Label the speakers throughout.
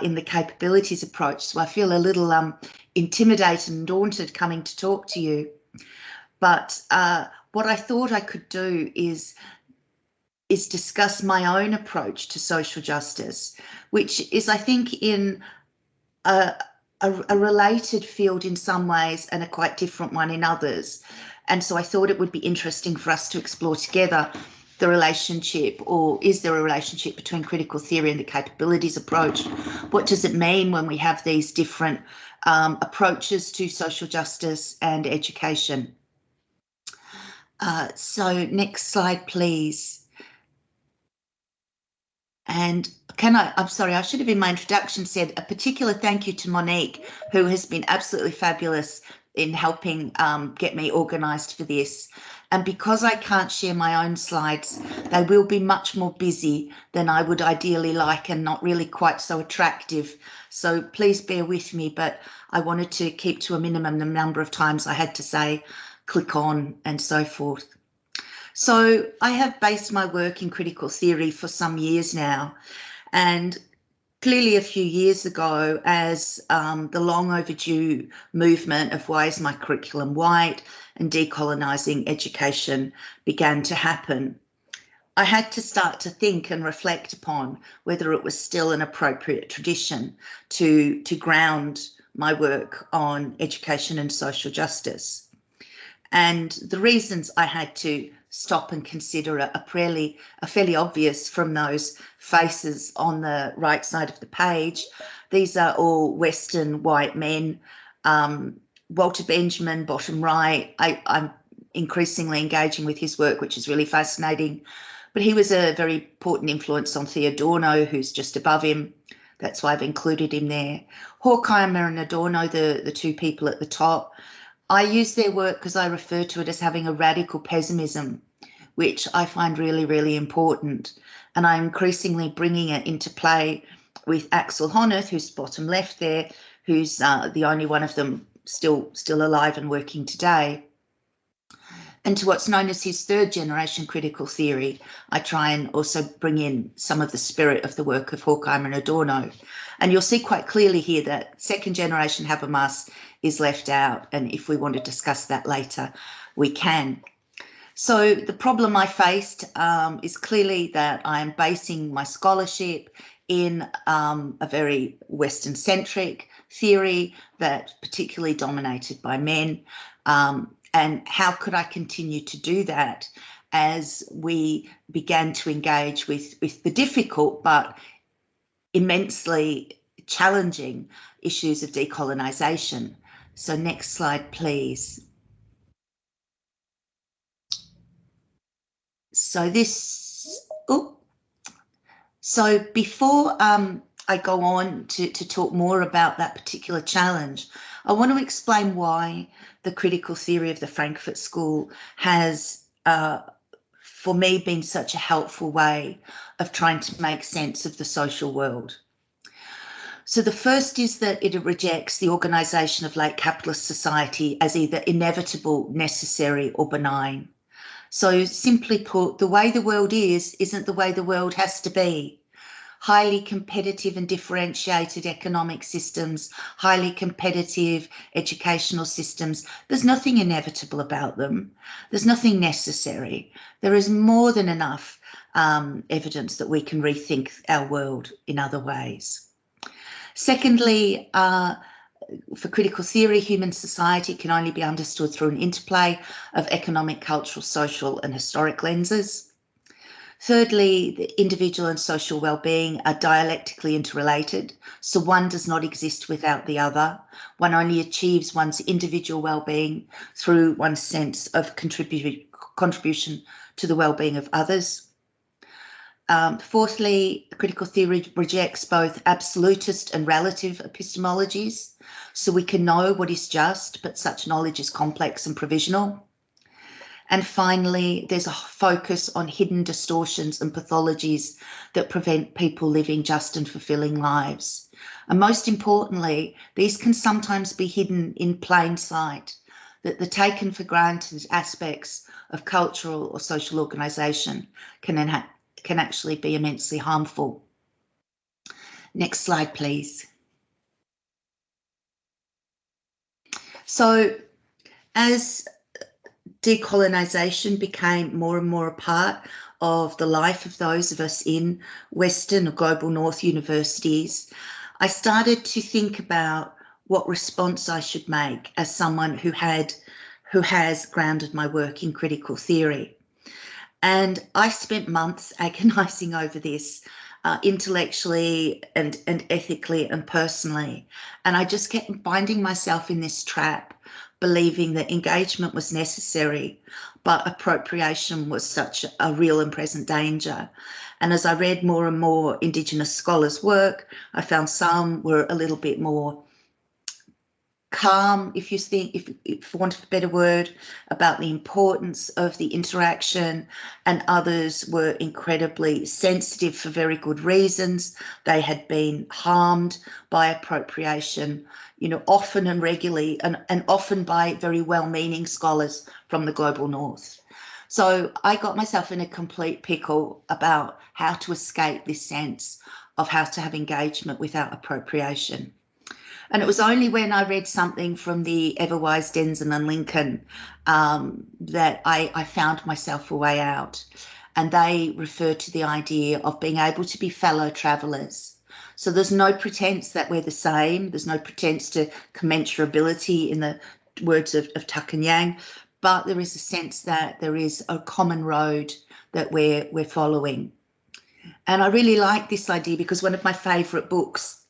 Speaker 1: in the capabilities approach. So I feel a little intimidated and daunted coming to talk to you. But what I thought I could do is discuss my own approach to social justice, which is, I think, in a related field in some ways and a quite different one in others. And so I thought it would be interesting for us to explore together the relationship, or is there a relationship between critical theory and the capabilities approach? What does it mean when we have these different approaches to social justice and education? So next slide, please. And I'm sorry, I should have in my introduction said a particular thank you to Monique, who has been absolutely fabulous in helping get me organised for this. And because I can't share my own slides, they will be much more busy than I would ideally like and not really quite so attractive. So please bear with me, but I wanted to keep to a minimum the number of times I had to say, click on and so forth. So I have based my work in critical theory for some years now, and clearly a few years ago, as the long overdue movement of why is my curriculum white and decolonising education began to happen, I had to start to think and reflect upon whether it was still an appropriate tradition to ground my work on education and social justice. And the reasons I had to stop and consider are fairly obvious from those faces on the right side of the page. These are all Western white men. Walter Benjamin, bottom right, I'm increasingly engaging with his work, which is really fascinating. But he was a very important influence on Adorno, who's just above him. That's why I've included him there. Horkheimer and Adorno, the two people at the top. I use their work because I refer to it as having a radical pessimism, which I find really, really important. And I'm increasingly bringing it into play with Axel Honneth, who's bottom left there, who's the only one of them still alive and working today. And to what's known as his third generation critical theory, I try and also bring in some of the spirit of the work of Horkheimer and Adorno. And you'll see quite clearly here that second generation Habermas is left out. And if we want to discuss that later, we can. So the problem I faced is clearly that I am basing my scholarship in a very Western-centric theory that particularly dominated by men. And how could I continue to do that as we began to engage with the difficult but immensely challenging issues of decolonisation? So next slide, please. So so before I go on to talk more about that particular challenge, I want to explain why the critical theory of the Frankfurt School has, for me, been such a helpful way of trying to make sense of the social world. So the first is that it rejects the organisation of late capitalist society as either inevitable, necessary or benign. So simply put, the way the world isn't the way the world has to be. Highly competitive and differentiated economic systems, highly competitive educational systems. There's nothing inevitable about them. There's nothing necessary. There is more than enough evidence that we can rethink our world in other ways. Secondly, for critical theory, human society can only be understood through an interplay of economic, cultural, social and historic lenses. Thirdly, the individual and social well-being are dialectically interrelated, so one does not exist without the other. One only achieves one's individual well-being through one's sense of contribution to the well-being of others. Fourthly, critical theory rejects both absolutist and relative epistemologies, so we can know what is just, but such knowledge is complex and provisional. And finally, there's a focus on hidden distortions and pathologies that prevent people living just and fulfilling lives. And most importantly, these can sometimes be hidden in plain sight, that the taken for granted aspects of cultural or social organisation can actually be immensely harmful. Next slide, please. So as decolonisation became more and more a part of the life of those of us in Western or global North universities, I started to think about what response I should make as someone who has grounded my work in critical theory. And I spent months agonising over this, intellectually and ethically and personally. And I just kept finding myself in this trap, believing that engagement was necessary, but appropriation was such a real and present danger. And as I read more and more Indigenous scholars' work, I found some were a little bit more calm, if you think, if for want of a better word, about the importance of the interaction, and others were incredibly sensitive for very good reasons. They had been harmed by appropriation, you know, often and regularly, and often by very well-meaning scholars from the global North. So I got myself in a complete pickle about how to escape this sense of how to have engagement without appropriation. And it was only when I read something from the ever-wise Denson and Lincoln that I found myself a way out. And they refer to the idea of being able to be fellow travellers. So there's no pretense that we're the same. There's no pretense to commensurability in the words of Tuck and Yang, but there is a sense that there is a common road that we're following. And I really like this idea because one of my favourite books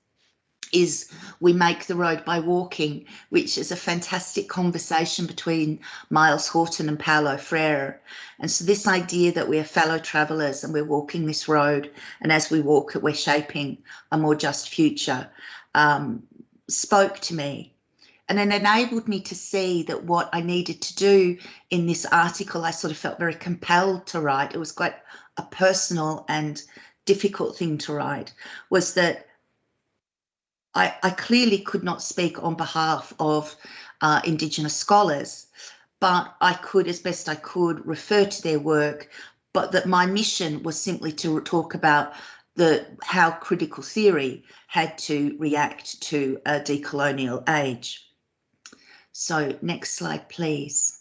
Speaker 1: is We Make the Road by Walking, which is a fantastic conversation between Miles Horton and Paulo Freire. And so this idea that we're fellow travellers and we're walking this road, and as we walk it, we're shaping a more just future, spoke to me. And then enabled me to see that what I needed to do in this article, I sort of felt very compelled to write. It was quite a personal and difficult thing to write, was that I clearly could not speak on behalf of Indigenous scholars, but I could, as best I could, refer to their work, but that my mission was simply to talk about how critical theory had to react to a decolonial age. So next slide, please.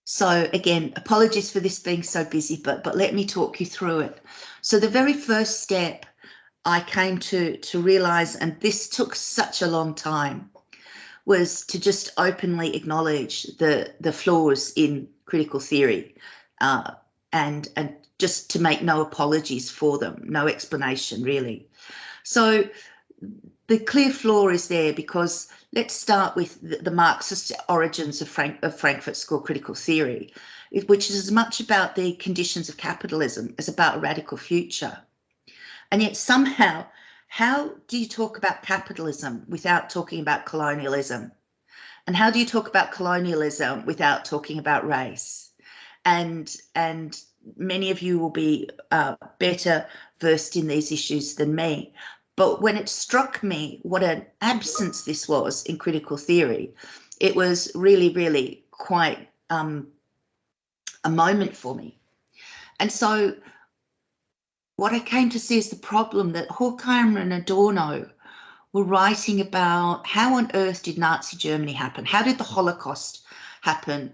Speaker 1: So again, apologies for this being so busy, but let me talk you through it. So the very first step I came to realise, and this took such a long time, was to just openly acknowledge the flaws in critical theory, and just to make no apologies for them, no explanation really. So the clear flaw is there because let's start with the Marxist origins of Frankfurt School critical theory, which is as much about the conditions of capitalism as about a radical future. And yet somehow, how do you talk about capitalism without talking about colonialism? And how do you talk about colonialism without talking about race? And many of you will be better versed in these issues than me. But when it struck me what an absence this was in critical theory, it was really, really quite a moment for me. And so what I came to see is the problem that Horkheimer and Adorno were writing about how on earth did Nazi Germany happen? How did the Holocaust happen?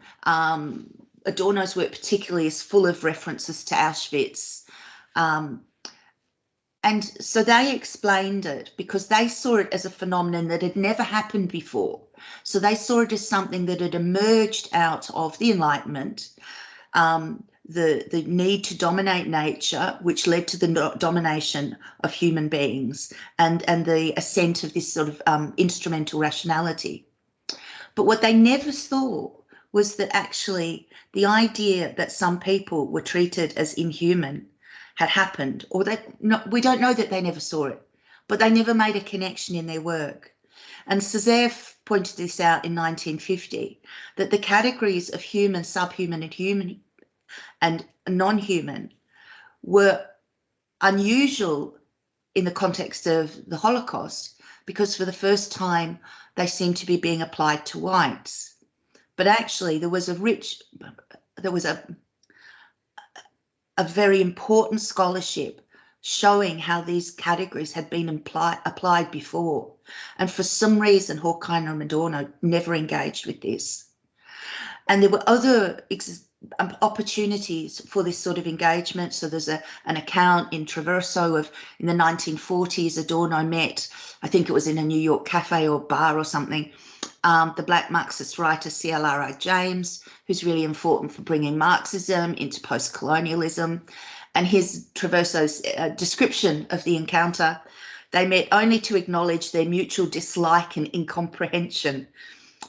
Speaker 1: Adorno's work particularly is full of references to Auschwitz. And so they explained it because they saw it as a phenomenon that had never happened before. So they saw it as something that had emerged out of the Enlightenment, the need to dominate nature, which led to the domination of human beings and the ascent of this sort of instrumental rationality. But what they never saw was that actually the idea that some people were treated as inhuman had happened, or we don't know that they never saw it, but they never made a connection in their work. And Césaire pointed this out in 1950, that the categories of human, subhuman and human and non-human were unusual in the context of the Holocaust, because for the first time they seemed to be being applied to whites. But actually there was a very important scholarship showing how these categories had been applied before. And for some reason, Horkheimer and Adorno never engaged with this. And there were other opportunities for this sort of engagement. So there's an account in Traverso of in the 1940s, Adorno met, I think it was in a New York cafe or bar or something, the Black Marxist writer C.L.R.I. James, who's really important for bringing Marxism into post-colonialism. And his Traverso's description of the encounter, they met only to acknowledge their mutual dislike and incomprehension.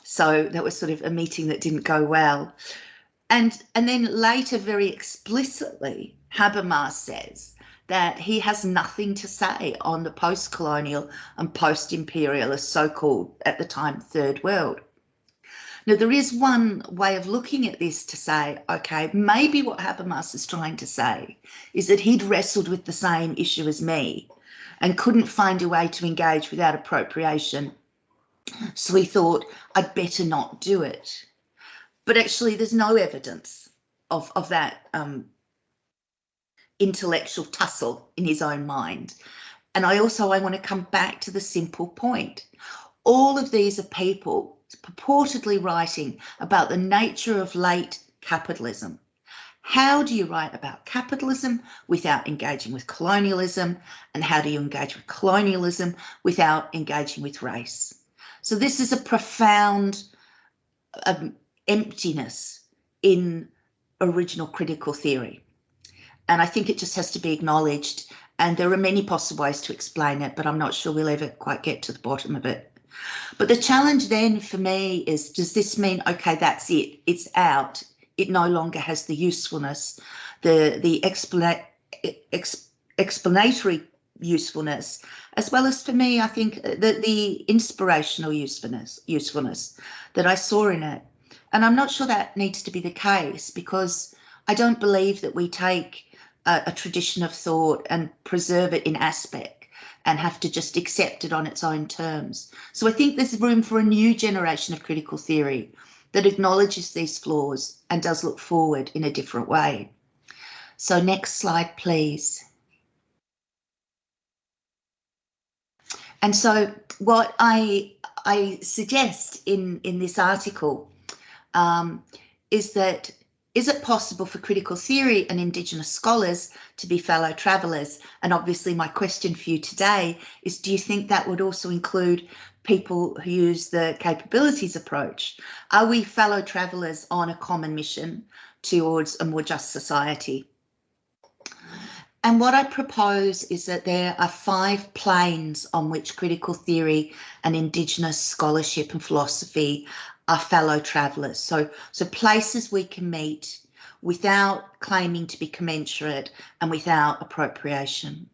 Speaker 1: So that was sort of a meeting that didn't go well. And then later, very explicitly, Habermas says that he has nothing to say on the post-colonial and post-imperialist, so-called at the time, Third World. Now, there is one way of looking at this to say, okay, maybe what Habermas is trying to say is that he'd wrestled with the same issue as me and couldn't find a way to engage without appropriation. So he thought, I'd better not do it. But actually, there's no evidence of that intellectual tussle in his own mind. And I want to come back to the simple point. All of these are people purportedly writing about the nature of late capitalism. How do you write about capitalism without engaging with colonialism? And how do you engage with colonialism without engaging with race? So this is a profound emptiness in original critical theory. And I think it just has to be acknowledged. And there are many possible ways to explain it, but I'm not sure we'll ever quite get to the bottom of it. But the challenge then for me is, does this mean, okay, that's it, it's out, it no longer has the usefulness, the explanatory usefulness, as well as for me, I think the inspirational usefulness that I saw in it. And I'm not sure that needs to be the case, because I don't believe that we take a tradition of thought and preserve it in aspect and have to just accept it on its own terms. So I think there's room for a new generation of critical theory that acknowledges these flaws and does look forward in a different way. So next slide, please. And so what I suggest in this article is that, is it possible for critical theory and Indigenous scholars to be fellow travellers? And obviously my question for you today is, do you think that would also include people who use the capabilities approach? Are we fellow travellers on a common mission towards a more just society? And what I propose is that there are 5 planes on which critical theory and Indigenous scholarship and philosophy are fellow travellers. So places we can meet without claiming to be commensurate and without appropriation.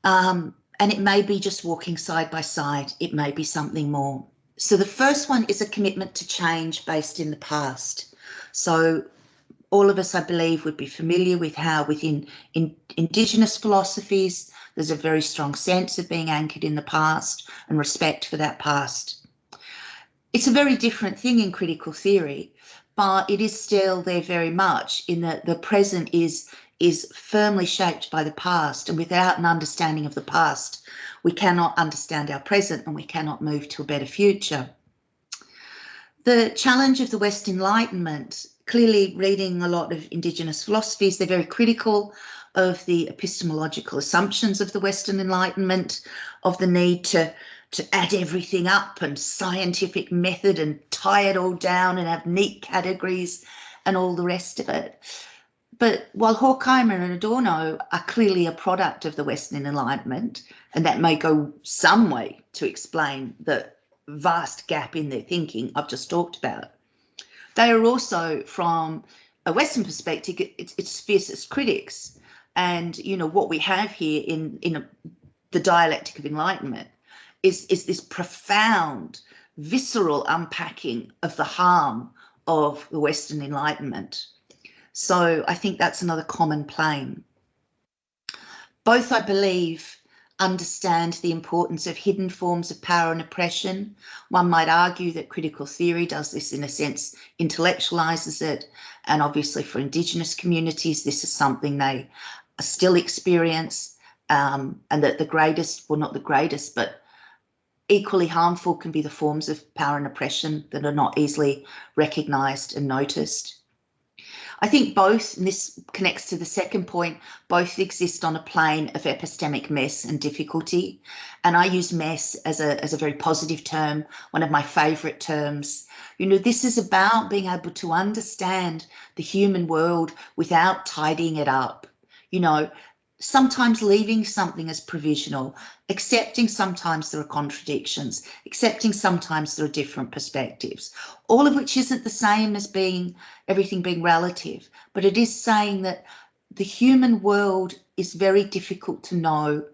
Speaker 1: And it may be just walking side by side. It may be something more. So the first one is a commitment to change based in the past. So all of us, I believe, would be familiar with how within Indigenous philosophies, there's a very strong sense of being anchored in the past and respect for that past. It's a very different thing in critical theory, but it is still there very much in that the present is firmly shaped by the past, and without an understanding of the past, we cannot understand our present and we cannot move to a better future. The challenge of the West Enlightenment, clearly reading a lot of Indigenous philosophies, they're very critical of the epistemological assumptions of the Western Enlightenment, of the need to add everything up and scientific method and tie it all down and have neat categories and all the rest of it. But while Horkheimer and Adorno are clearly a product of the Western Enlightenment, and that may go some way to explain the vast gap in their thinking I've just talked about, they are also, from a Western perspective, it's fiercest critics. And, you know, what we have here in the dialectic of enlightenment is this profound, visceral unpacking of the harm of the Western Enlightenment. So I think that's another common plane. Both, I believe, understand the importance of hidden forms of power and oppression. One might argue that critical theory does this, in a sense, intellectualizes it. And obviously for Indigenous communities, this is something they still experience, and that the greatest, well, not the greatest, but equally harmful can be the forms of power and oppression that are not easily recognised and noticed. I think both, and this connects to the second point, both exist on a plane of epistemic mess and difficulty. And I use mess as a very positive term, one of my favourite terms. You know, this is about being able to understand the human world without tidying it up. You know, sometimes leaving something as provisional, accepting sometimes there are contradictions, accepting sometimes there are different perspectives, all of which isn't the same as everything being relative, but it is saying that the human world is very difficult to know,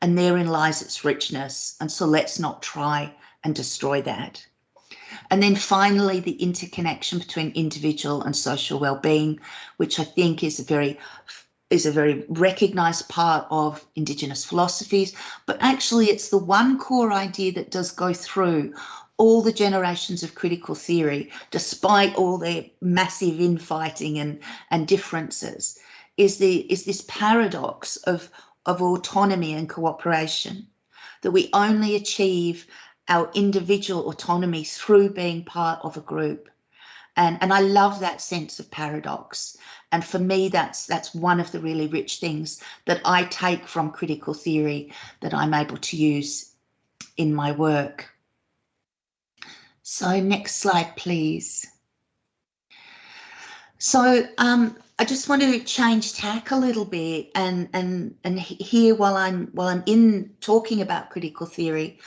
Speaker 1: and therein lies its richness. And so let's not try and destroy that. And then finally, the interconnection between individual and social well-being, which I think is a very recognised part of Indigenous philosophies, but actually it's the one core idea that does go through all the generations of critical theory, despite all their massive infighting and differences, is this paradox of autonomy and cooperation, that we only achieve our individual autonomy through being part of a group. And I love that sense of paradox. And for me, that's one of the really rich things that I take from critical theory that I'm able to use in my work. So next slide, please. So I just want to change tack a little bit and here while I'm in talking about critical theory,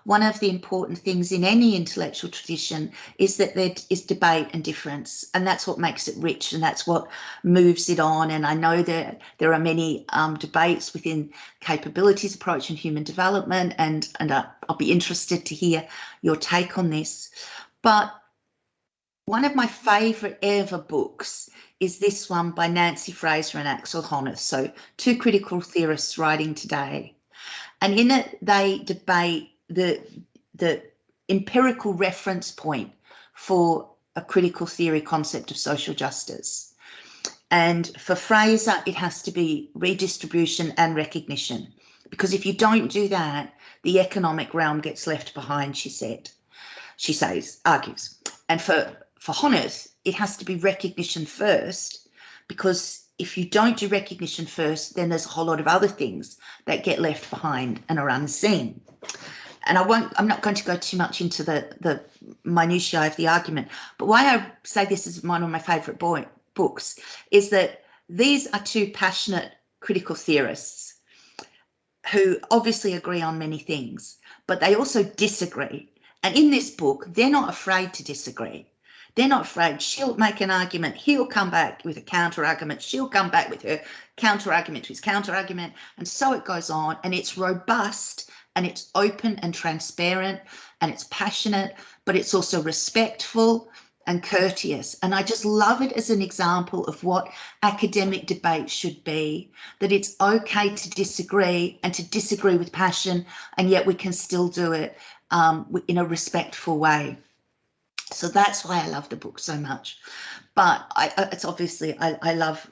Speaker 1: one of the important things in any intellectual tradition is that there is debate and difference, and that's what makes it rich, and that's what moves it on. And I know that there are many debates within capabilities approach and human development, and I'll be interested to hear your take on this. But one of my favourite ever books is this one by Nancy Fraser and Axel Honneth, so two critical theorists writing today. And in it, they debate the empirical reference point for a critical theory concept of social justice. And for Fraser, it has to be redistribution and recognition, because if you don't do that, the economic realm gets left behind, argues. And for Honneth, it has to be recognition first, because if you don't do recognition first, then there's a whole lot of other things that get left behind and are unseen. And I'm not going to go too much into the minutiae of the argument, but why I say this is one of my favourite books is that these are two passionate critical theorists who obviously agree on many things, but they also disagree. And in this book, they're not afraid to disagree. They're not afraid. She'll make an argument. He'll come back with a counter argument. She'll come back with her counter argument to his counter argument. And so it goes on. And it's robust and it's open and transparent and it's passionate, but it's also respectful and courteous. And I just love it as an example of what academic debate should be, that it's okay to disagree and to disagree with passion, and yet we can still do it in a respectful way. So that's why I love the book so much. But it's obviously, I love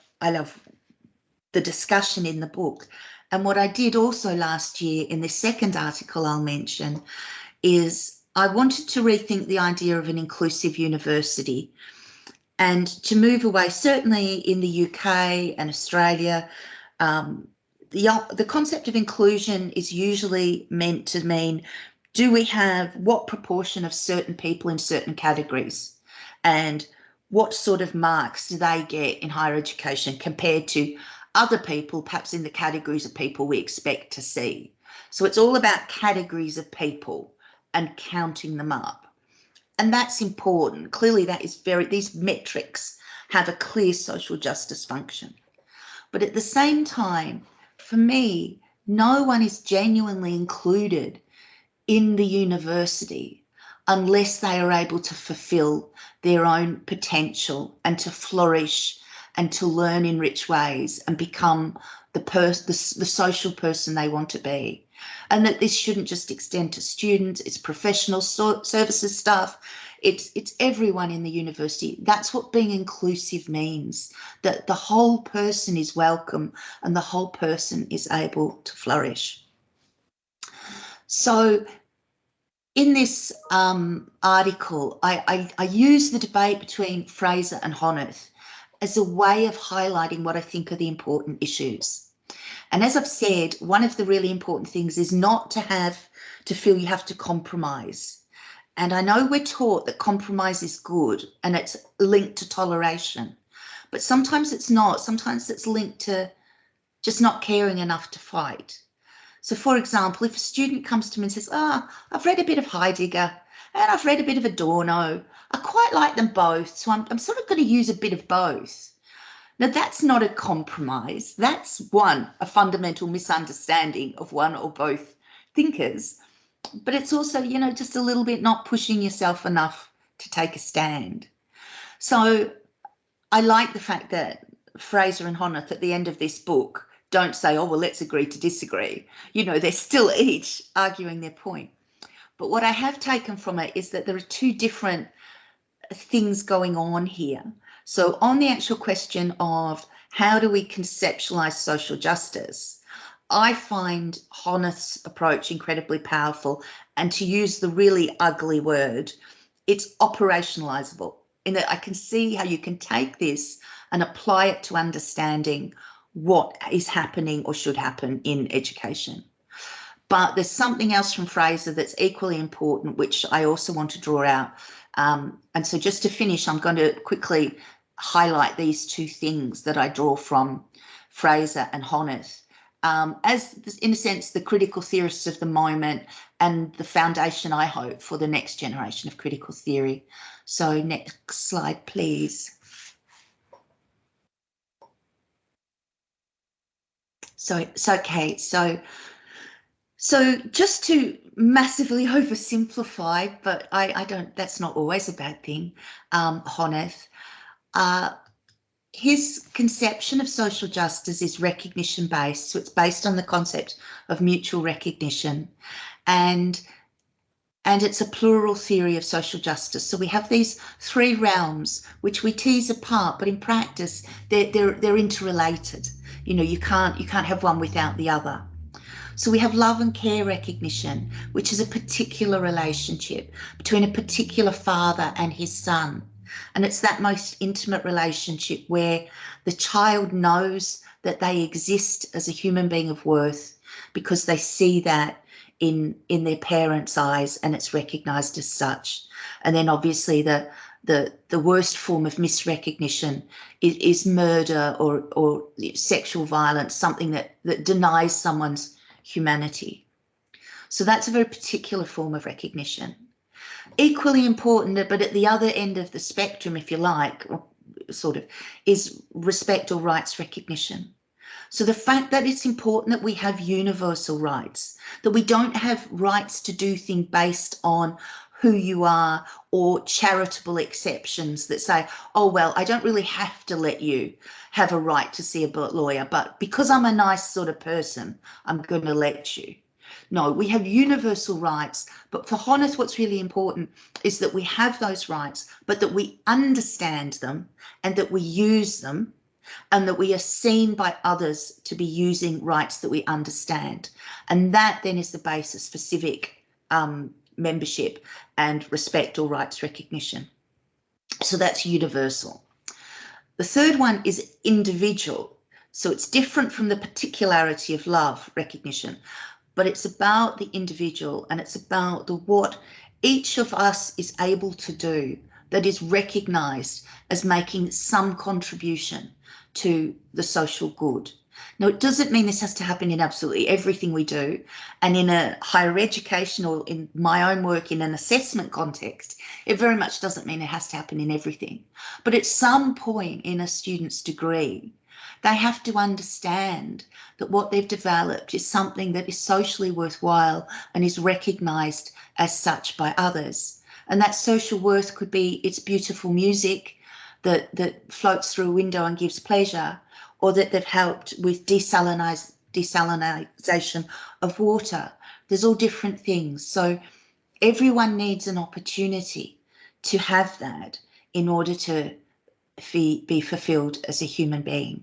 Speaker 1: the discussion in the book. And what I did also last year in the second article I'll mention is I wanted to rethink the idea of an inclusive university and to move away, certainly in the UK and Australia, the concept of inclusion is usually meant to mean, do we have what proportion of certain people in certain categories, and what sort of marks do they get in higher education compared to other people, perhaps in the categories of people we expect to see. So it's all about categories of people and counting them up. And that's important. Clearly that is these metrics have a clear social justice function. But at the same time, for me, no one is genuinely included in the university unless they are able to fulfill their own potential and to flourish and to learn in rich ways and become the social person they want to be. And that this shouldn't just extend to students, it's professional services staff, It's everyone in the university. That's what being inclusive means, that the whole person is welcome and the whole person is able to flourish. So in this article, I use the debate between Fraser and Honneth as a way of highlighting what I think are the important issues. And as I've said, one of the really important things is not to feel you have to compromise. And I know we're taught that compromise is good and it's linked to toleration, but sometimes it's not. Sometimes it's linked to just not caring enough to fight. So for example, if a student comes to me and says, I've read a bit of Heidegger and I've read a bit of Adorno, I quite like them both, so I'm sort of going to use a bit of both. Now, that's not a compromise. That's one, a fundamental misunderstanding of one or both thinkers. But it's also, just a little bit not pushing yourself enough to take a stand. So I like the fact that Fraser and Honneth at the end of this book don't say, oh, well, let's agree to disagree. They're still each arguing their point. But what I have taken from it is that there are two different things going on here. So on the actual question of how do we conceptualize social justice, I find Honneth's approach incredibly powerful, and to use the really ugly word, it's operationalizable, in that I can see how you can take this and apply it to understanding what is happening or should happen in education. But there's something else from Fraser that's equally important, which I also want to draw out. And so just to finish, I'm going to quickly highlight these two things that I draw from Fraser and Honneth as, in a sense, the critical theorists of the moment and the foundation, I hope, for the next generation of critical theory. So next slide, please. So just to massively oversimplify, but I don't, that's not always a bad thing, Honneth, his conception of social justice is recognition based. So it's based on the concept of mutual recognition, and it's a plural theory of social justice. So we have these three realms which we tease apart, but in practice they're interrelated. You can't have one without the other. So we have love and care recognition, which is a particular relationship between a particular father and his son. And it's that most intimate relationship where the child knows that they exist as a human being of worth because they see that in their parents' eyes, and it's recognised as such. And then obviously the worst form of misrecognition is murder or sexual violence, something that denies someone's humanity. So that's a very particular form of recognition. Equally important, but at the other end of the spectrum, if you like, sort of, is respect or rights recognition. So the fact that it's important that we have universal rights, that we don't have rights to do things based on who you are or charitable exceptions that say, oh, well, I don't really have to let you have a right to see a lawyer, but because I'm a nice sort of person, I'm going to let you. No, we have universal rights, but for Honneth, what's really important is that we have those rights, but that we understand them and that we use them, and that we are seen by others to be using rights that we understand. And that then is the basis for civic membership and respect or rights recognition. So that's universal. The third one is individual. So it's different from the particularity of love recognition, but it's about the individual, and it's about what each of us is able to do that is recognised as making some contribution to the social good. Now, it doesn't mean this has to happen in absolutely everything we do. And in a higher education, or in my own work in an assessment context, it very much doesn't mean it has to happen in everything. But at some point in a student's degree, they have to understand that what they've developed is something that is socially worthwhile and is recognised as such by others. And that social worth could be it's beautiful music that floats through a window and gives pleasure, or that they've helped with desalinization of water. There's all different things. So everyone needs an opportunity to have that in order to be fulfilled as a human being.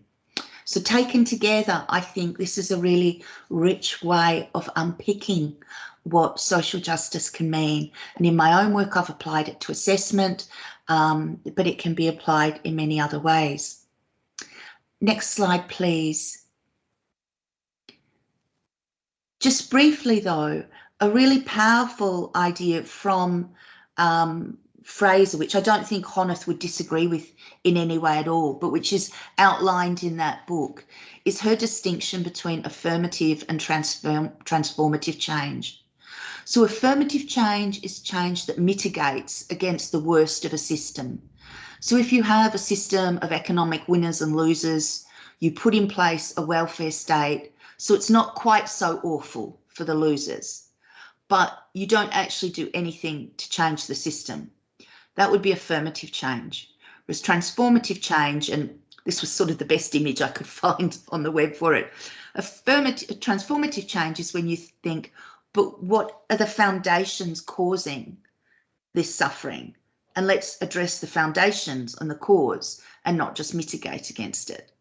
Speaker 1: So taken together, I think this is a really rich way of unpicking what social justice can mean. And in my own work, I've applied it to assessment, but it can be applied in many other ways. Next slide, please. Just briefly, though, a really powerful idea from Fraser, which I don't think Honneth would disagree with in any way at all, but which is outlined in that book, is her distinction between affirmative and transformative change. So affirmative change is change that mitigates against the worst of a system. So if you have a system of economic winners and losers, you put in place a welfare state, so it's not quite so awful for the losers, but you don't actually do anything to change the system. That would be affirmative change. Whereas transformative change, and this was sort of the best image I could find on the web for it, transformative change is when you think, but what are the foundations causing this suffering? And let's address the foundations and the cause and not just mitigate against it.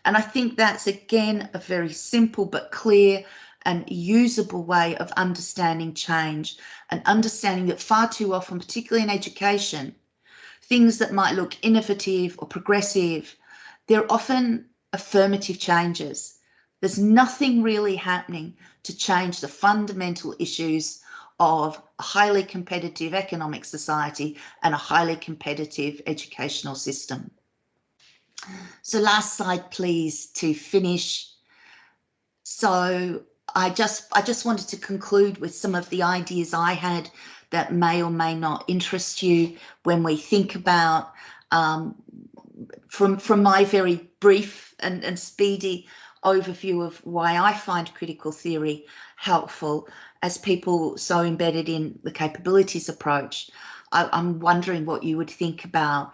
Speaker 1: And I think that's, again, a very simple but clear and usable way of understanding change, and understanding that far too often, particularly in education, things that might look innovative or progressive, they're often affirmative changes. There's nothing really happening to change the fundamental issues of a highly competitive economic society and a highly competitive educational system. So last slide, please, to finish. So I just wanted to conclude with some of the ideas I had that may or may not interest you when we think about, from my very brief and speedy overview of why I find critical theory helpful as people so embedded in the capabilities approach. I'm wondering what you would think about.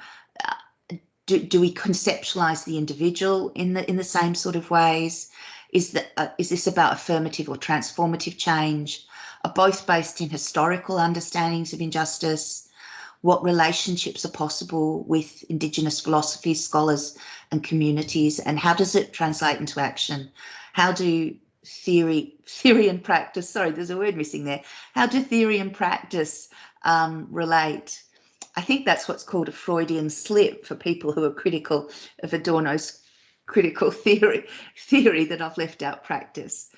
Speaker 1: Do we conceptualize the individual in the same sort of ways? Is this about affirmative or transformative change? Are both based in historical understandings of injustice? What relationships are possible with Indigenous philosophies, scholars and communities, and how does it translate into action? How do theory and practice, sorry, there's a word missing there. How do theory and practice relate? I think that's what's called a Freudian slip for people who are critical of Adorno's critical theory that I've left out practice.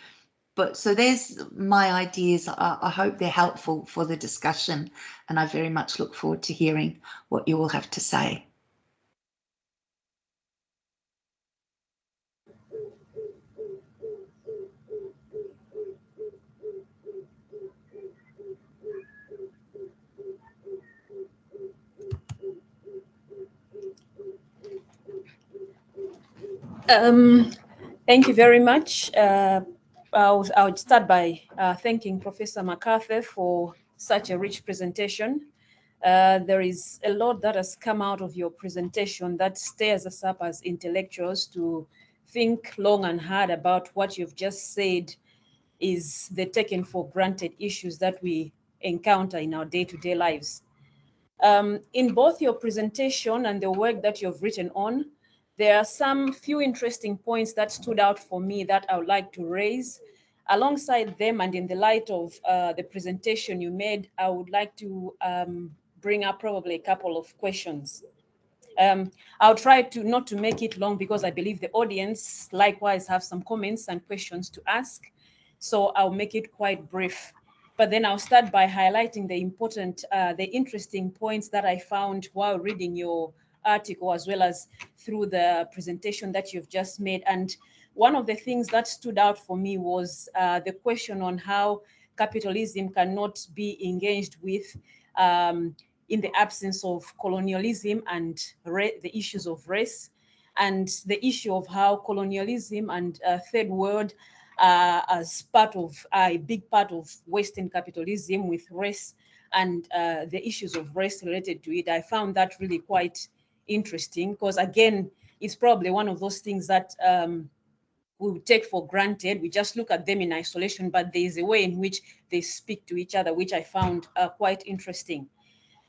Speaker 1: But so there's my ideas. I hope they're helpful for the discussion, and I very much look forward to hearing what you all have to say.
Speaker 2: Thank you very much. I would start by thanking Professor McArthur for such a rich presentation. There is a lot that has come out of your presentation that stirs us up as intellectuals to think long and hard about what you've just said is the taken for granted issues that we encounter in our day-to-day lives. In both your presentation and the work that you've written on, there are some few interesting points that stood out for me that I would like to raise. Alongside them, and in the light of the presentation you made, I would like to bring up probably a couple of questions. I'll try to not to make it long because I believe the audience likewise have some comments and questions to ask. So I'll make it quite brief. But then I'll start by highlighting the interesting points that I found while reading your article, as well as through the presentation that you've just made. And one of the things that stood out for me was the question on how capitalism cannot be engaged with in the absence of colonialism and the issues of race, and the issue of how colonialism and third world as part of a big part of Western capitalism with race and the issues of race related to it. I found that really quite interesting because, again, it's probably one of those things that we take for granted. We just look at them in isolation, but there is a way in which they speak to each other, which I found quite interesting.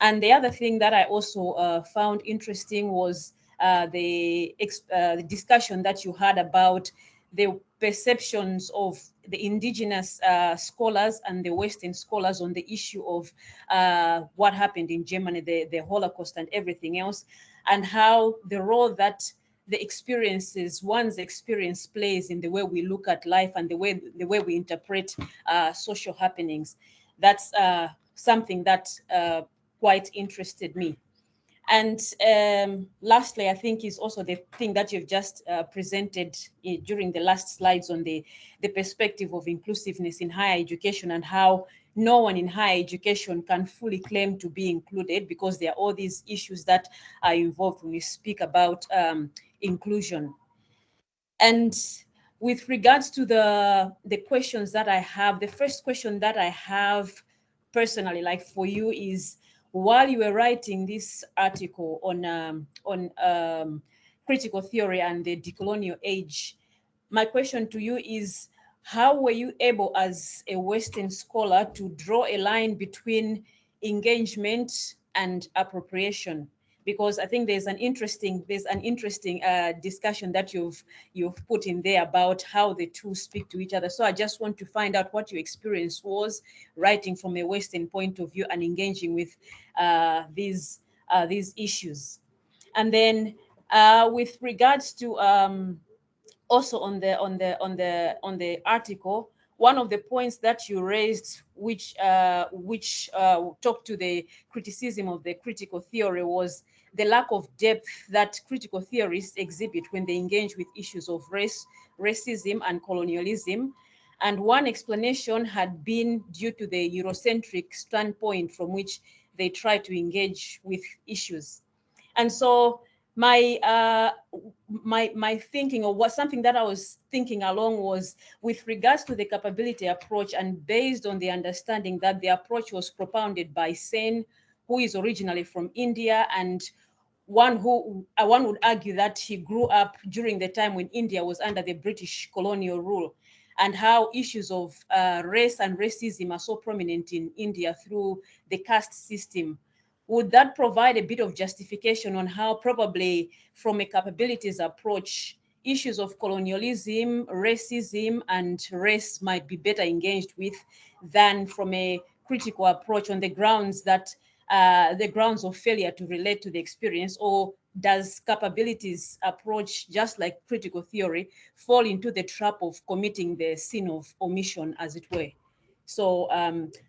Speaker 2: And the other thing that I also found interesting was the discussion that you had about the perceptions of the indigenous scholars and the Western scholars on the issue of what happened in Germany, the Holocaust and everything else, and how the role that the experiences, one's experience plays in the way we look at life and the way we interpret social happenings. That's something that quite interested me. And lastly, I think is also the thing that you've just presented during the last slides on the perspective of inclusiveness in higher education, and how no one in higher education can fully claim to be included because there are all these issues that are involved when we speak about inclusion. And with regards to the questions that I have, the first question that I have personally, like for you, is while you were writing this article on critical theory and the decolonial age, my question to you is, how were you able as a Western scholar to draw a line between engagement and appropriation? Because I think there's an interesting discussion that you've put in there about how the two speak to each other. So I just want to find out what your experience was writing from a Western point of view and engaging with these issues. And then with regards to also on the article, one of the points that you raised, which talked to the criticism of the critical theory, was the lack of depth that critical theorists exhibit when they engage with issues of racism and colonialism. And one explanation had been due to the Eurocentric standpoint from which they try to engage with issues. And so my thinking, or what something that I was thinking along, was with regards to the capability approach, and based on the understanding that the approach was propounded by Sen, who is originally from India, and one would argue that he grew up during the time when India was under the British colonial rule, and how issues of race and racism are so prominent in India through the caste system. Would that provide a bit of justification on how probably from a capabilities approach, issues of colonialism, racism, and race might be better engaged with than from a critical approach on the grounds that the grounds of failure to relate to the experience? Or does capabilities approach, just like critical theory, fall into the trap of committing the sin of omission, as it were? So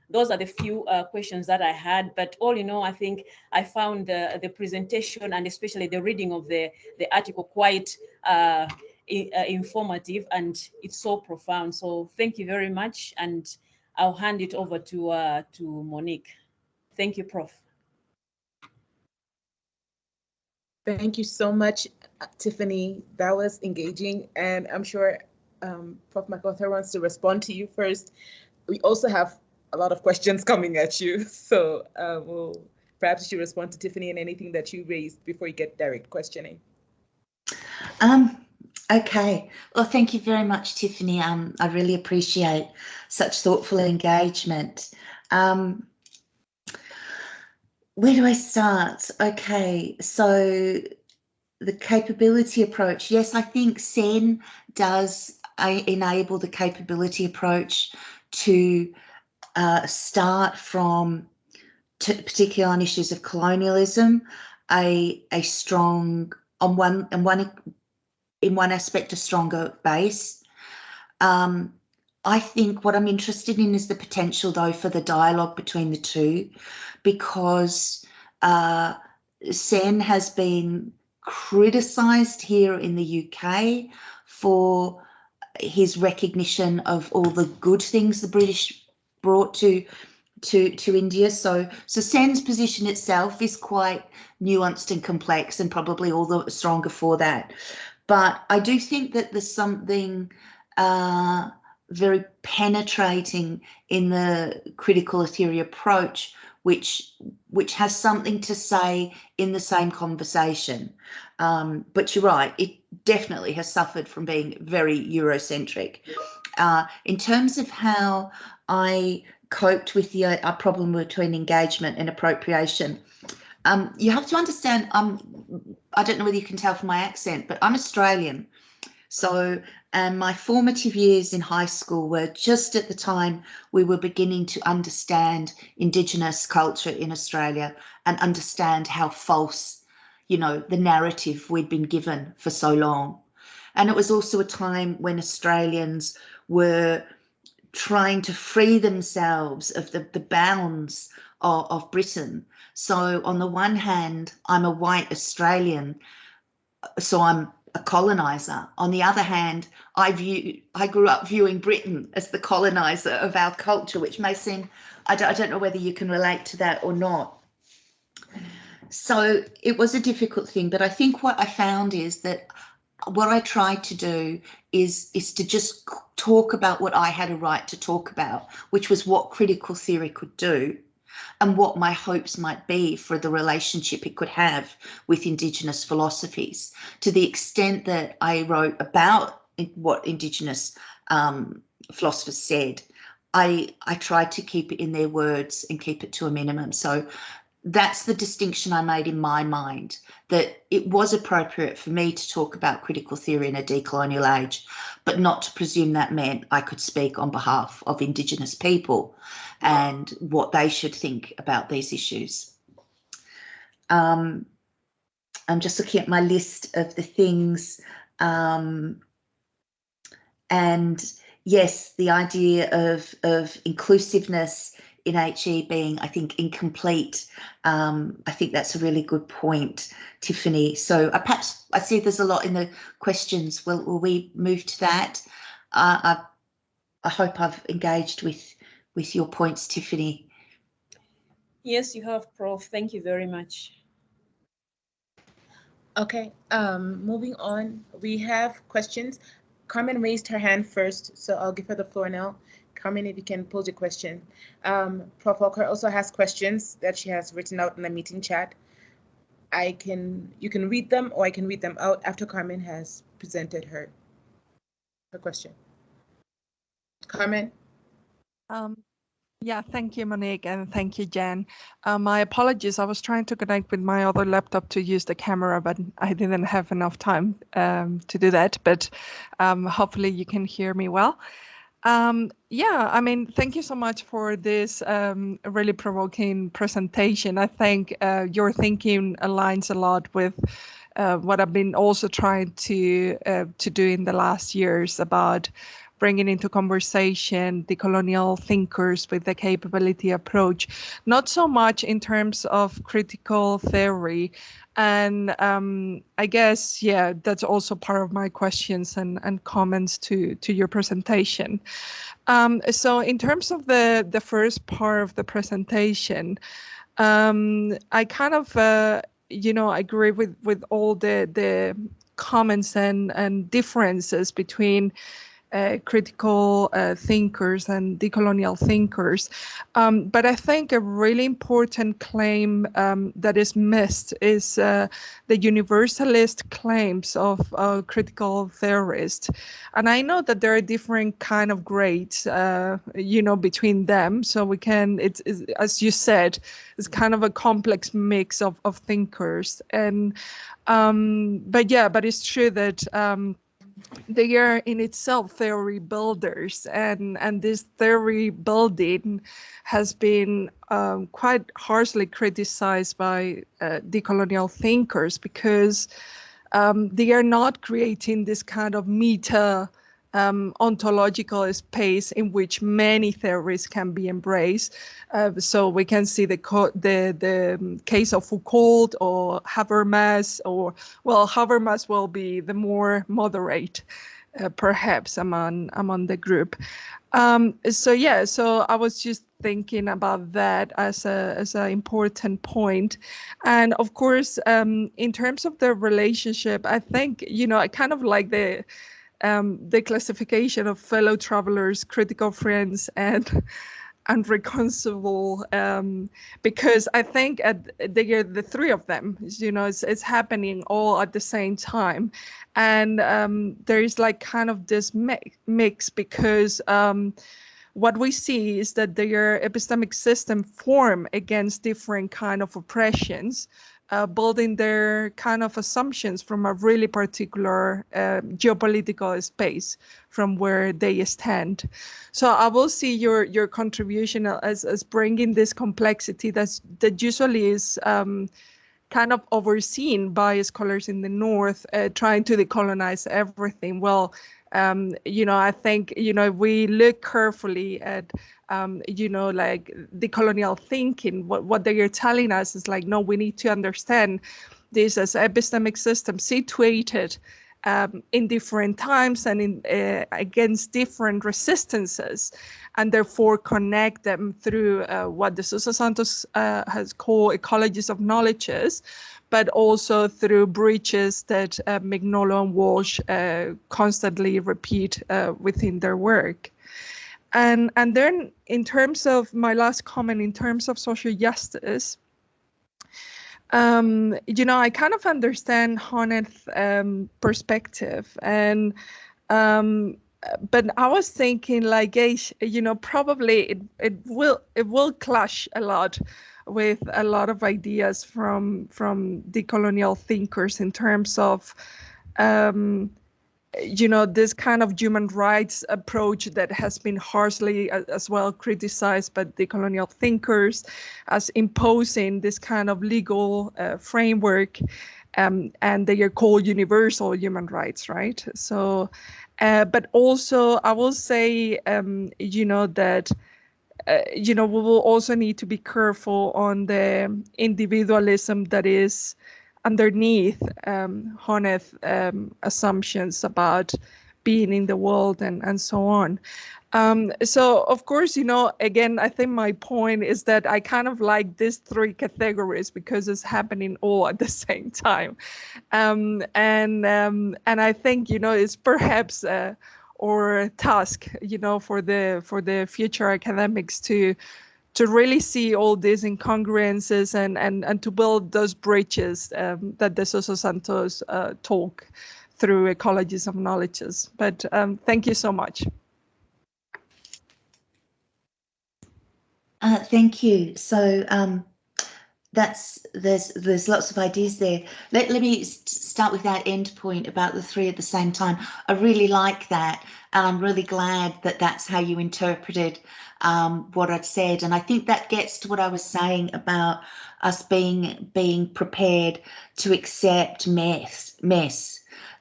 Speaker 2: those are the few questions that I had. But all in all, I think I found the presentation and especially the reading of the article quite informative, and it's so profound. So thank you very much, and I'll hand it over to Monique. Thank you, Prof.
Speaker 3: Thank you so much, Tiffany. That was engaging, and I'm sure Prof. McArthur wants to respond to you first. We also have a lot of questions coming at you, so perhaps you should respond to Tiffany and anything that you raised before you get direct questioning.
Speaker 1: Okay. Well, thank you very much, Tiffany. I really appreciate such thoughtful engagement. Where do I start? Okay, so the capability approach. Yes, I think Sen does enable the capability approach to start from, particularly on issues of colonialism, a strong, in one aspect, a stronger base. I think what I'm interested in is the potential, though, for the dialogue between the two, because Sen has been criticised here in the UK for his recognition of all the good things the British brought to India. So Sen's position itself is quite nuanced and complex, and probably all the stronger for that. But I do think that there's something very penetrating in the critical theory approach, which has something to say in the same conversation. But you're right, it definitely has suffered from being very Eurocentric. In terms of how I coped with the problem between engagement and appropriation. You have to understand, I don't know whether you can tell from my accent, but I'm Australian. So my formative years in high school were just at the time we were beginning to understand Indigenous culture in Australia and understand how false, you know, the narrative we'd been given for so long. And it was also a time when Australians were trying to free themselves of the bounds of Britain. So on the one hand, I'm a white Australian, so I'm a colonizer. On the other hand, I grew up viewing Britain as the colonizer of our culture, which may seem, I don't know whether you can relate to that or not. So it was a difficult thing, but I think what I found is that what I tried to do is to just talk about what I had a right to talk about, which was what critical theory could do and what my hopes might be for the relationship it could have with Indigenous philosophies. To the extent that I wrote about what Indigenous philosophers said, I tried to keep it in their words and keep it to a minimum. So that's the distinction I made in my mind, that it was appropriate for me to talk about critical theory in a decolonial age, but not to presume that meant I could speak on behalf of Indigenous people and what they should think about these issues. I'm just looking at my list of the things, and yes, the idea of inclusiveness in HE being, I think, incomplete. I think that's a really good point, Tiffany. So perhaps I see there's a lot in the questions. Will we move to that? I hope I've engaged with your points, Tiffany.
Speaker 2: Yes, you have, Prof. Thank you very much.
Speaker 3: Okay, moving on, we have questions. Carmen raised her hand first, so I'll give her the floor now. Carmen, if you can pose your question. Prof. Walker also has questions that she has written out in the meeting chat. You can read them, or I can read them out after Carmen has presented her question. Carmen?
Speaker 4: Yeah, thank you, Monique, and thank you, Jen. My apologies, I was trying to connect with my other laptop to use the camera, but I didn't have enough time to do that, but hopefully you can hear me well. Yeah, I mean, thank you so much for this really provoking presentation. I think your thinking aligns a lot with what I've been also trying to do in the last years about bringing into conversation the colonial thinkers with the capability approach, not so much in terms of critical theory. And I guess, yeah, that's also part of my questions and comments to your presentation. So in terms of the first part of the presentation, I kind of, you know, I agree with all the comments and differences between critical thinkers and decolonial thinkers. But I think a really important claim that is missed is the universalist claims of critical theorists. And I know that there are different kind of grades, you know, between them. So we can, it's as you said, it's kind of a complex mix of thinkers. And but yeah, but it's true that they are in itself theory builders, and this theory building has been quite harshly criticized by decolonial thinkers because they are not creating this kind of meta ontological space in which many theories can be embraced. So we can see the case of Foucault or Habermas, or well, Habermas will be the more moderate, perhaps among the group. So yeah, so I was just thinking about that as an important point. And of course, in terms of the relationship, I think, you know, I kind of like the classification of fellow travelers, critical friends, and unreconcilable, because I think they are the three of them, you know, it's happening all at the same time. And there is like kind of this mix because what we see is that their epistemic system form against different kind of oppressions, building their kind of assumptions from a really particular geopolitical space from where they stand. So I will see your contribution as bringing this complexity that usually is kind of overseen by scholars in the North, trying to decolonize everything. Well, I think, if we look carefully at, like the colonial thinking, what they are telling us is like, no, we need to understand this as epistemic system situated in different times and against different resistances, and therefore connect them through what de Sousa Santos has called ecologies of knowledges, but also through breaches that Mignolo and Walsh constantly repeat within their work. And then in terms of my last comment, in terms of social justice, I kind of understand Honeth's perspective, and but I was thinking, like, probably it will clash a lot with a lot of ideas from decolonial thinkers in terms of this kind of human rights approach that has been harshly as well criticized by decolonial thinkers as imposing this kind of legal framework, and they are called universal human rights, right? So, but also I will say, that we will also need to be careful on the individualism that is underneath Honeth assumptions about being in the world and so on. So of course, again, I think my point is that I kind of like these three categories because it's happening all at the same time. And I think, it's perhaps our task, for the future academics to really see all these incongruences and to build those bridges that de Sousa Santos talk through ecologies of knowledges. But thank you so much.
Speaker 1: Thank you. So there's lots of ideas there. Let me start with that end point about the three at the same time. I really like that, and I'm really glad that that's how you interpreted what I'd said. And I think that gets to what I was saying about us being prepared to accept mess.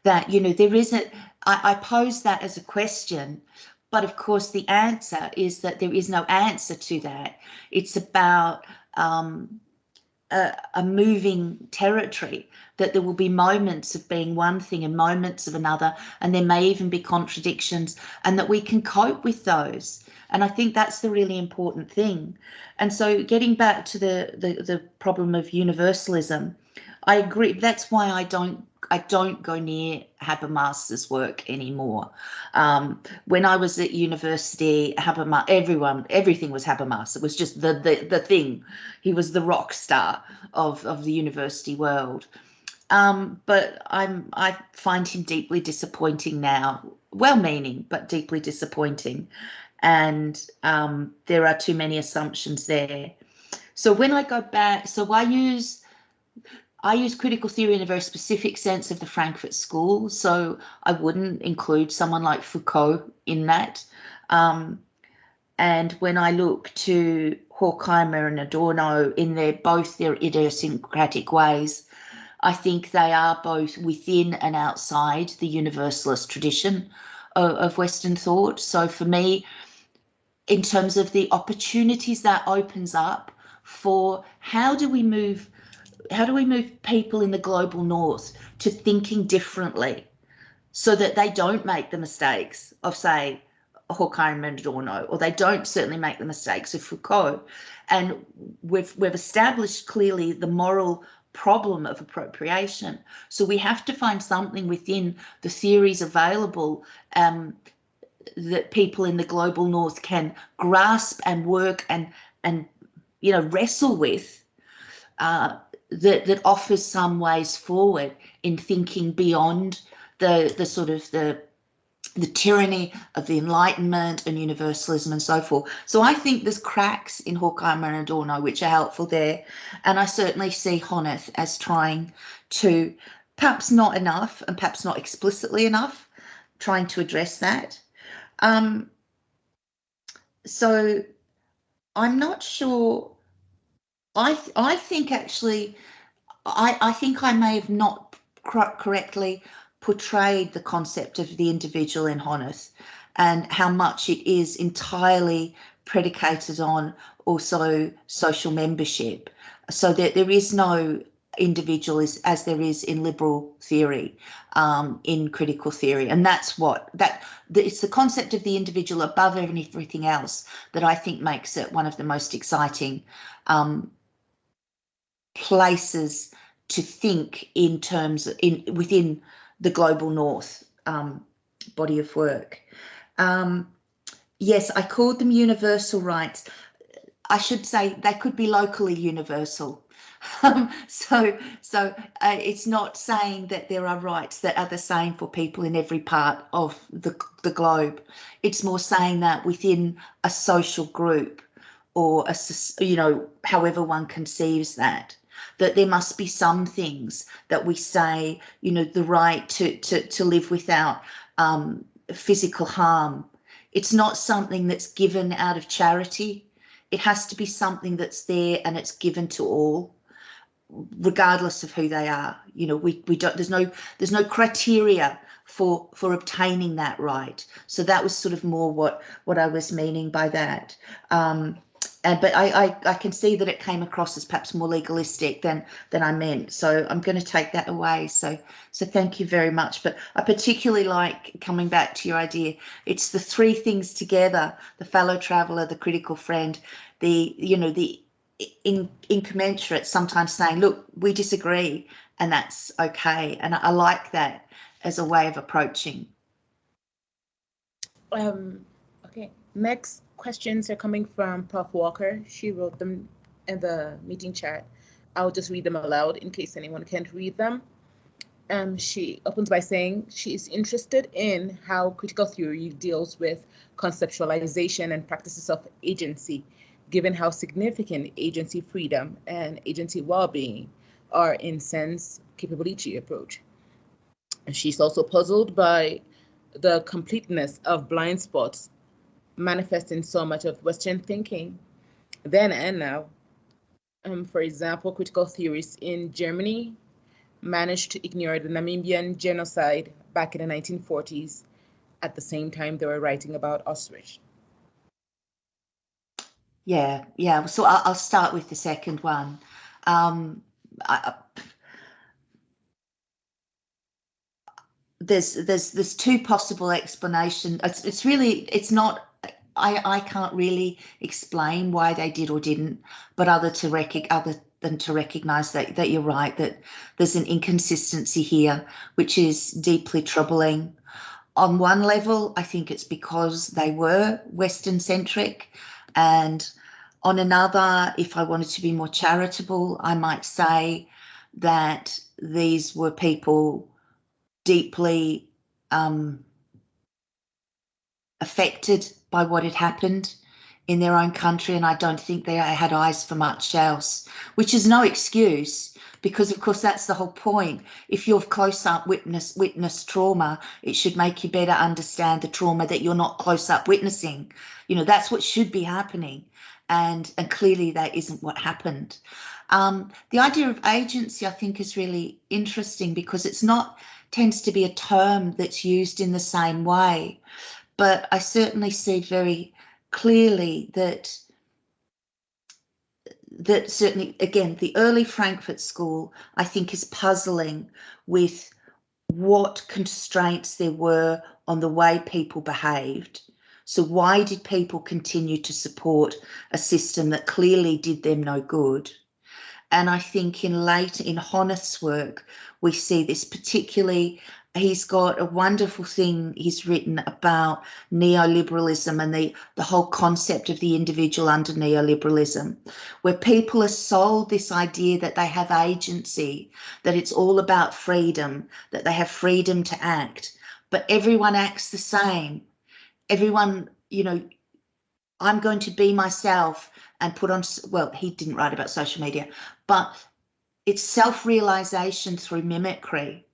Speaker 1: That there isn't. I pose that as a question. But of course, the answer is that there is no answer to that. It's about a moving territory, that there will be moments of being one thing and moments of another, and there may even be contradictions, and that we can cope with those. And I think that's the really important thing. And so getting back to the problem of universalism, I agree. That's why I don't go near Habermas's work anymore. When I was at university, everything was Habermas. It was just the thing. He was the rock star of the university world. But I find him deeply disappointing now. Well-meaning, but deeply disappointing. And there are too many assumptions there. So when I go back, so I use critical theory in a very specific sense of the Frankfurt School, so I wouldn't include someone like Foucault in that. And when I look to Horkheimer and Adorno in both their idiosyncratic ways, I think they are both within and outside the universalist tradition of Western thought. So for me, in terms of the opportunities that opens up for how do we move people in the global north to thinking differently so that they don't make the mistakes of, say, Horkheimer and Adorno, or they don't certainly make the mistakes of Foucault. And we've established clearly the moral problem of appropriation. So we have to find something within the theories available that people in the global north can grasp and work and wrestle with, that offers some ways forward in thinking beyond the sort of the the tyranny of the Enlightenment and universalism and so forth. So I think there's cracks in Horkheimer and Adorno which are helpful there. And I certainly see Honneth as trying to, perhaps not enough and perhaps not explicitly enough, trying to address that. So I'm not sure. I think actually, I think I may have not correctly portrayed the concept of the individual in Honneth and how much it is entirely predicated on also social membership, so that there is no individual as there is in liberal theory, in critical theory. And that's it's the concept of the individual above everything else that I think makes it one of the most exciting places to think in terms within the global north body of work. Yes, I called them universal rights. I should say they could be locally universal. So it's not saying that there are rights that are the same for people in every part of the globe. It's more saying that within a social group, or however one conceives that there must be some things that we say, the right to live without physical harm. It's not something that's given out of charity. It has to be something that's there and it's given to all, regardless of who they are. We don't. There's no criteria for obtaining that right. So that was sort of more what I was meaning by that. But I can see that it came across as perhaps more legalistic than I meant. So I'm going to take that away. So thank you very much. But I particularly like coming back to your idea. It's the three things together: the fellow traveller, the critical friend, the incommensurate, sometimes saying, look, we disagree, and that's okay. And I like that as a way of approaching.
Speaker 3: Okay, next questions are coming from Prof. Walker. She wrote them in the meeting chat. I'll just read them aloud in case anyone can't read them. She opens by saying she is interested in how critical theory deals with conceptualization and practices of agency, given how significant agency freedom and agency well-being are in Sen's capability approach. And she's also puzzled by the completeness of blind spots manifest in so much of Western thinking then and now. For example, critical theorists in Germany managed to ignore the Namibian genocide back in the 1940s at the same time they were writing about Auschwitz.
Speaker 1: Yeah. So I'll start with the second one. There's two possible explanations. It's not. I can't really explain why they did or didn't, but other than to recognise that you're right, that there's an inconsistency here, which is deeply troubling. On one level, I think it's because they were Western-centric, and on another, if I wanted to be more charitable, I might say that these were people deeply affected by what had happened in their own country, and I don't think they had eyes for much else, which is no excuse, because of course that's the whole point. If you've close up witness trauma, it should make you better understand the trauma that you're not close up witnessing. That's what should be happening, and clearly that isn't what happened. The idea of agency, I think, is really interesting because tends to be a term that's used in the same way. But I certainly see very clearly that certainly, again, the early Frankfurt School, I think, is puzzling with what constraints there were on the way people behaved. So why did people continue to support a system that clearly did them no good? And I think in Honneth's work, we see this particularly. He's got a wonderful thing he's written about neoliberalism and the whole concept of the individual under neoliberalism, where people are sold this idea that they have agency, that it's all about freedom, that they have freedom to act. but everyone acts the same. Everyone, you know, I'm going to be myself and put on, well, he didn't write about social media, but it's self-realization through mimicry.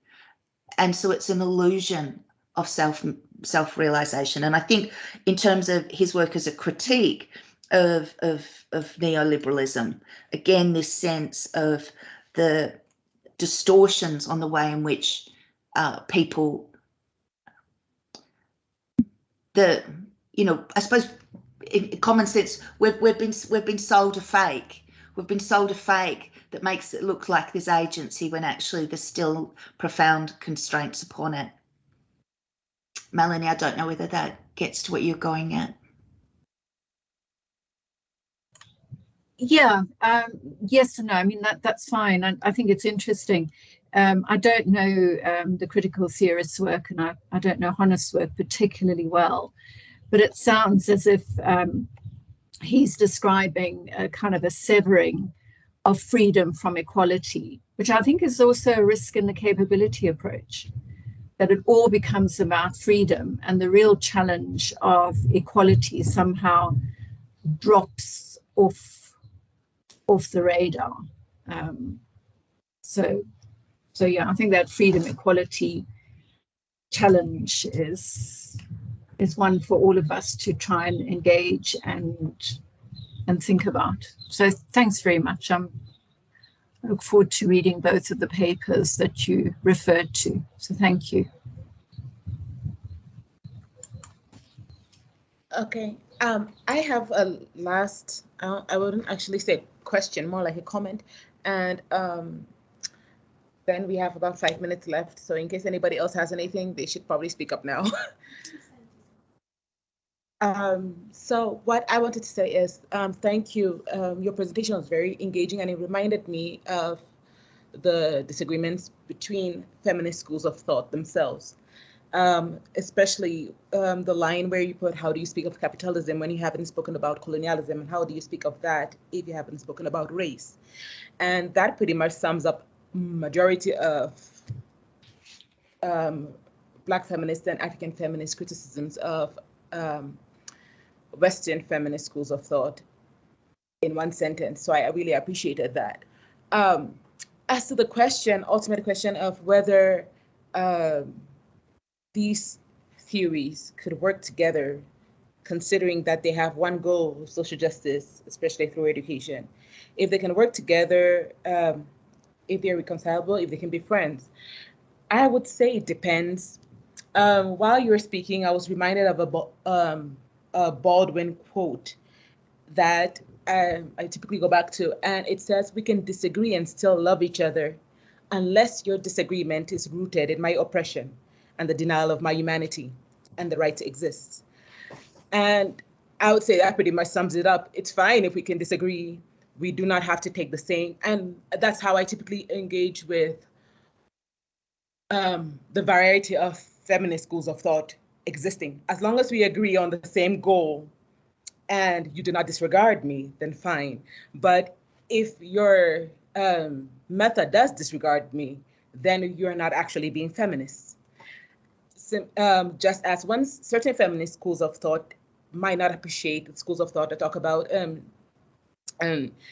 Speaker 1: And so it's an illusion of self-realization. And I think in terms of his work as a critique of neoliberalism, again, this sense of the distortions on the way in which people, I suppose in common sense, we've been sold a fake. We've been sold a fake that makes it look like there's agency when actually there's still profound constraints upon it. Melanie, I don't know whether that gets to what you're going at.
Speaker 5: Yeah, yes and no. I mean, that's fine. I think it's interesting. I don't know the critical theorist's work, and I don't know Hannah's work particularly well, but it sounds as if he's describing a kind of a severing of freedom from equality, which I think is also a risk in the capability approach, that it all becomes about freedom and the real challenge of equality somehow drops off the radar. So yeah, I think that freedom equality challenge is one for all of us to try and engage and think about. So thanks very much. I look forward to reading both of the papers that you referred to. So thank you.
Speaker 3: Okay. I have a last, I wouldn't actually say question, more like a comment. And then we have about 5 minutes left. So in case anybody else has anything, they should probably speak up now. So what I wanted to say is, thank you. Your presentation was very engaging, and it reminded me of the disagreements between feminist schools of thought themselves. Especially the line where you put, how do you speak of capitalism when you haven't spoken about colonialism, and how do you speak of that if you haven't spoken about race? And that pretty much sums up majority of Black feminist and African feminist criticisms of Western feminist schools of thought in one sentence. So I really appreciated that. As to the question, ultimate question of whether these theories could work together, considering that they have one goal, social justice, especially through education. If they can work together, if they're reconcilable, if they can be friends, I would say it depends. While you were speaking, I was reminded of a Baldwin quote that I typically go back to, and it says, we can disagree and still love each other unless your disagreement is rooted in my oppression and the denial of my humanity and the right to exist. And I would say that pretty much sums it up. It's fine if we can disagree. We do not have to take the same. And that's how I typically engage with the variety of feminist schools of thought existing. As long as we agree on the same goal and you do not disregard me, then fine. But if your method does disregard me, then you're not actually being feminist. Just as certain feminist schools of thought might not appreciate schools of thought that talk about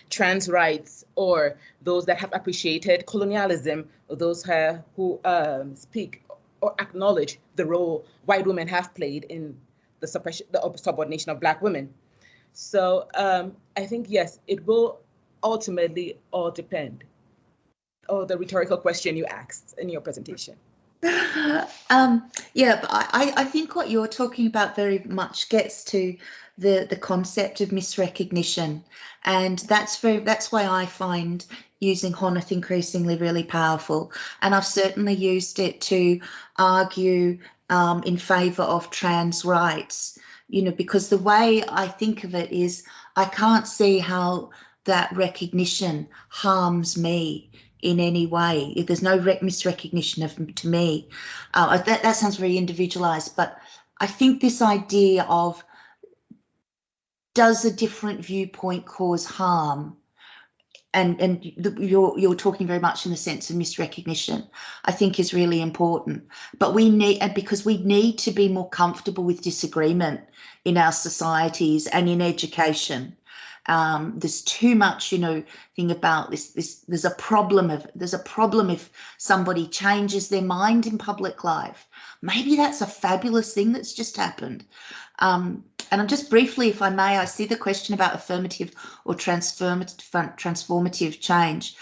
Speaker 3: trans rights, or those that have appreciated colonialism, or those who speak or acknowledge the role white women have played in the subordination of Black women. So I think, yes, it will ultimately all depend. Oh, the rhetorical question you asked in your presentation.
Speaker 1: Yeah, but I think what you're talking about very much gets to the concept of misrecognition, and that's why I find using Honneth increasingly really powerful, and I've certainly used it to argue in favour of trans rights, because the way I think of it is I can't see how that recognition harms me in any way. If there's no misrecognition to me, that sounds very individualized, but I think this idea of, does a different viewpoint cause harm? you're talking very much in the sense of misrecognition, I think is really important. But we need, and because we need to be more comfortable with disagreement in our societies and in education. There's too much, thing about this. There's a problem if somebody changes their mind in public life. Maybe that's a fabulous thing that's just happened. And I'm just briefly, if I may, I see the question about affirmative or transformative change.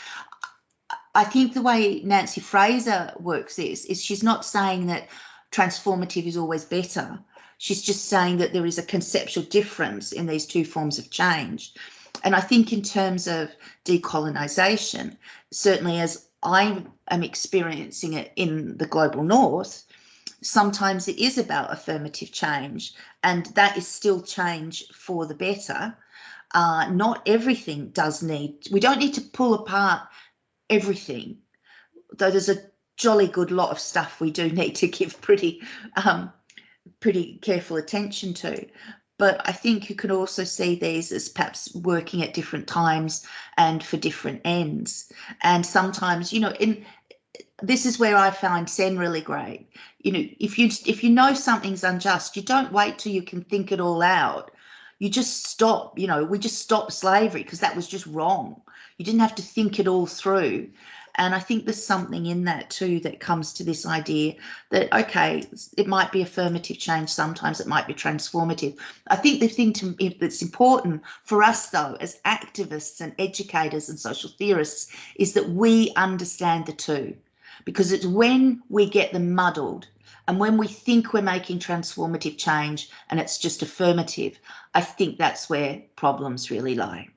Speaker 1: I think the way Nancy Fraser works is she's not saying that transformative is always better. She's just saying that there is a conceptual difference in these two forms of change. And I think in terms of decolonisation, certainly as I am experiencing it in the global north, sometimes it is about affirmative change, and that is still change for the better. Not everything we don't need to pull apart everything, though there's a jolly good lot of stuff we do need to give pretty careful attention to. But I think you can also see these as perhaps working at different times and for different ends. And sometimes, this is where I find Sen really great. If you know something's unjust, you don't wait till you can think it all out. You just stop. We just stopped slavery because that was just wrong. You didn't have to think it all through. And I think there's something in that too that comes to this idea that, okay, it might be affirmative change, sometimes it might be transformative. I think the thing that's important for us, though, as activists and educators and social theorists, is that we understand the two, because it's when we get them muddled and when we think we're making transformative change and it's just affirmative, I think that's where problems really lie.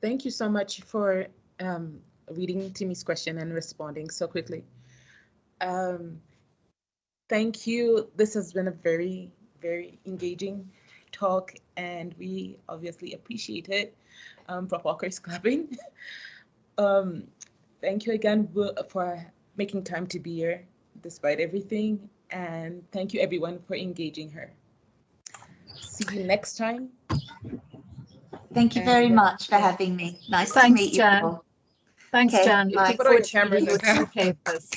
Speaker 3: Thank you so much for reading Timmy's question and responding so quickly. Thank you. This has been a very, very engaging talk, and we obviously appreciate it. Prof. Walker is clapping. Thank you again for making time to be here despite everything, and thank you everyone for engaging her. See you next time.
Speaker 1: Thank you very much for having me. Nice to meet you all.
Speaker 5: Thanks,
Speaker 1: Okay,
Speaker 5: Jan.
Speaker 1: bye.
Speaker 5: Looking forward to reading your two papers.